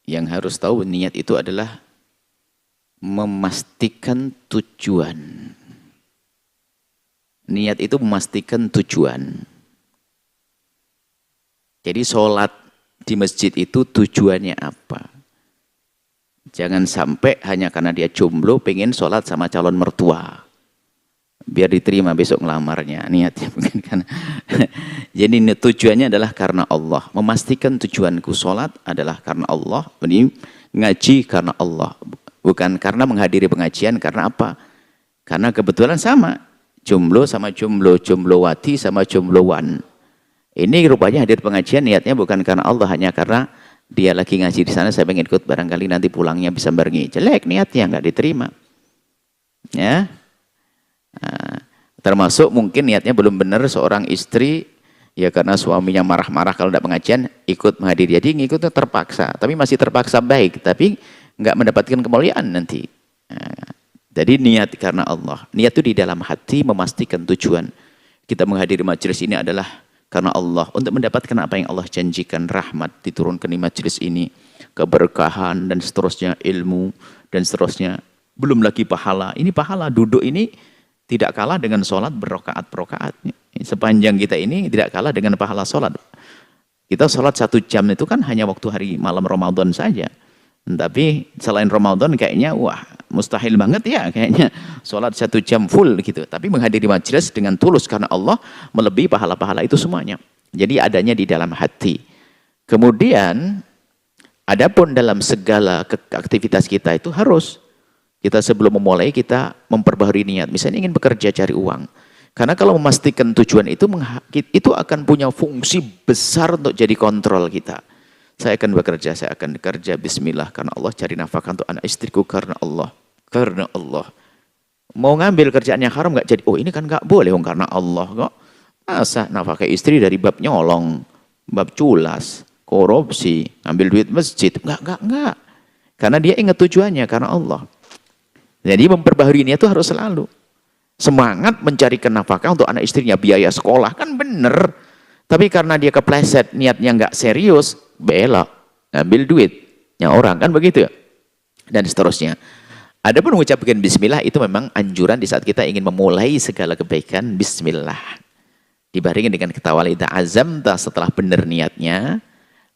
Yang harus tahu niat itu adalah memastikan tujuan. Niat itu memastikan tujuan. Jadi sholat di masjid itu tujuannya apa? Jangan sampai hanya karena dia jomblo pengen sholat sama calon mertua. Biar diterima besok ngelamarnya. Niatnya bukan karena. Jadi tujuannya adalah karena Allah. Memastikan tujuanku sholat adalah karena Allah. Ini ngaji karena Allah. Bukan karena menghadiri pengajian, karena apa? Karena kebetulan sama. Jomblo sama jomblo, jomblowati sama jomblowan. Ini rupanya hadir pengajian niatnya bukan karena Allah, hanya karena dia lagi ngaji di sana, saya pengen ikut, barangkali nanti pulangnya bisa barengi. Jelek niatnya, nggak diterima. Ya, nah, termasuk mungkin niatnya belum benar seorang istri, ya karena suaminya marah-marah kalau tidak pengajian, ikut menghadiri. Jadi ngikutnya terpaksa, tapi masih terpaksa baik, tapi nggak mendapatkan kemuliaan nanti. Nah, jadi niat karena Allah. Niat itu di dalam hati memastikan tujuan. Kita menghadiri majelis ini adalah karena Allah. Untuk mendapatkan apa yang Allah janjikan. Rahmat diturunkan di majelis ini. Keberkahan dan seterusnya. Ilmu dan seterusnya. Belum lagi pahala. Ini pahala duduk ini tidak kalah dengan sholat berrokaat-rokaat. Sepanjang kita ini tidak kalah dengan pahala sholat. Kita sholat 1 jam itu kan hanya waktu hari malam Ramadan saja. Tapi selain Ramadan kayaknya wah mustahil banget ya kayaknya sholat 1 jam full gitu. Tapi menghadiri majelis dengan tulus karena Allah melebihi pahala-pahala itu semuanya. Jadi adanya di dalam hati. Kemudian adapun dalam segala aktivitas kita itu harus kita sebelum memulai kita memperbaharui niat. Misalnya ingin bekerja cari uang. Karena kalau memastikan tujuan itu akan punya fungsi besar untuk jadi kontrol kita. Saya akan bekerja, saya akan bekerja bismillah karena Allah, cari nafkah untuk anak istriku karena Allah. Karena Allah. Mau ngambil kerjaan yang haram nggak jadi. Oh ini kan nggak boleh karena Allah kok. Masa nafkah istri dari bab nyolong, bab culas, korupsi, ambil duit masjid. Enggak. Karena dia ingat tujuannya karena Allah. Jadi memperbaharui niat itu harus selalu. Semangat mencarikan nafkah untuk anak istrinya, biaya sekolah kan bener. Tapi karena dia kepleset, niatnya nggak serius, belok, ngambil duitnya orang, kan begitu. Dan seterusnya. Adapun mengucapkan bismillah itu memang anjuran di saat kita ingin memulai segala kebaikan, bismillah. Dibarengi dengan ketawa lidah azam, setelah benar niatnya,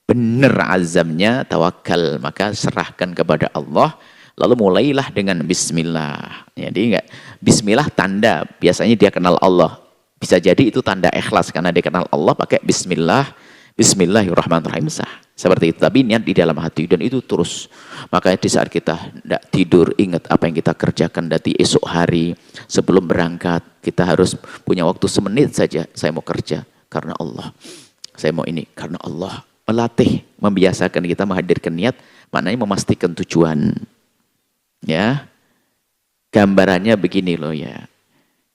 benar azamnya, tawakal, maka serahkan kepada Allah, lalu mulailah dengan bismillah. Jadi enggak, bismillah tanda, biasanya dia kenal Allah. Bisa jadi itu tanda ikhlas karena dia kenal Allah pakai bismillah, bismillahirrahmanirrahim sah. Seperti itu, tapi niat di dalam hati dan itu terus. Makanya di saat kita tidak tidur, ingat apa yang kita kerjakan dari esok hari. Sebelum berangkat, kita harus punya waktu semenit saja. Saya mau kerja karena Allah. Saya mau ini karena Allah. Melatih, membiasakan kita menghadirkan niat, maknanya memastikan tujuan. Ya, gambarannya begini loh ya.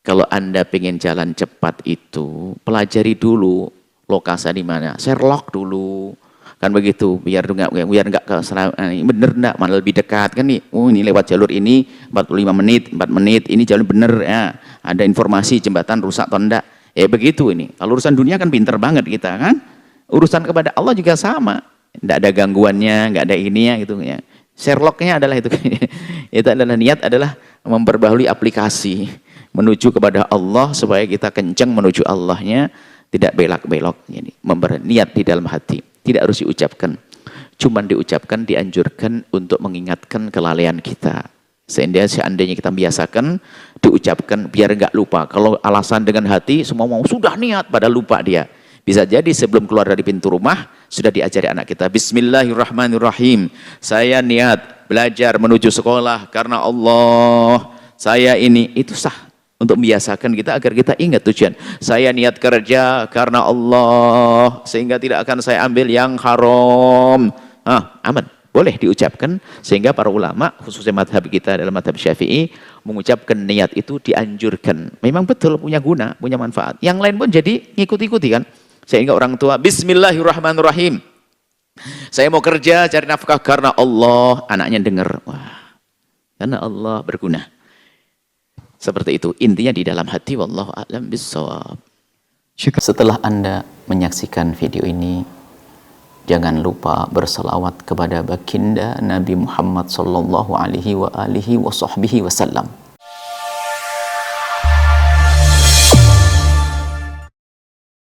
Kalau Anda pengen jalan cepat itu, pelajari dulu lokasi di mana. Sherlock dulu. Kan begitu, biar enggak bener enggak, mana lebih dekat kan nih. Oh, ini lewat jalur ini 45 menit, 4 menit, ini jalur bener ya. Ada informasi jembatan rusak atau enggak. Ya begitu ini. Kalau urusan dunia kan pinter banget kita kan. Urusan kepada Allah juga sama. Enggak ada gangguannya, enggak ada ininya gitu ya. Sherlocknya adalah itu. Itu adalah niat adalah memperbaharui aplikasi menuju kepada Allah supaya kita kencang menuju Allahnya, tidak belak-belok. Jadi niat di dalam hati, tidak harus diucapkan. Cuman diucapkan, dianjurkan untuk mengingatkan kelalaian kita. Seandainya kita biasakan, diucapkan biar enggak lupa. Kalau alasan dengan hati, semua mau sudah niat, padahal lupa dia. Bisa jadi sebelum keluar dari pintu rumah, sudah diajari anak kita, bismillahirrahmanirrahim. Saya niat belajar menuju sekolah karena Allah. Saya ini, itu sah. Untuk membiasakan kita agar kita ingat tujuan. Saya niat kerja karena Allah. Sehingga tidak akan saya ambil yang haram. Aman. Boleh diucapkan. Sehingga para ulama, khususnya madhab kita dalam madhab Syafi'i, mengucapkan niat itu dianjurkan. Memang betul punya guna, punya manfaat. Yang lain pun jadi ngikut-ikuti kan. Sehingga orang tua, bismillahirrahmanirrahim. Saya mau kerja cari nafkah karena Allah. Anaknya dengar. Wah, karena Allah berguna. Seperti itu, intinya di dalam hati, wallahu a'lam bissawab. Setelah Anda menyaksikan video ini, Jangan lupa berselawat kepada baginda Nabi Muhammad sallallahu alaihi wa alihi wa sahbihi wasallam.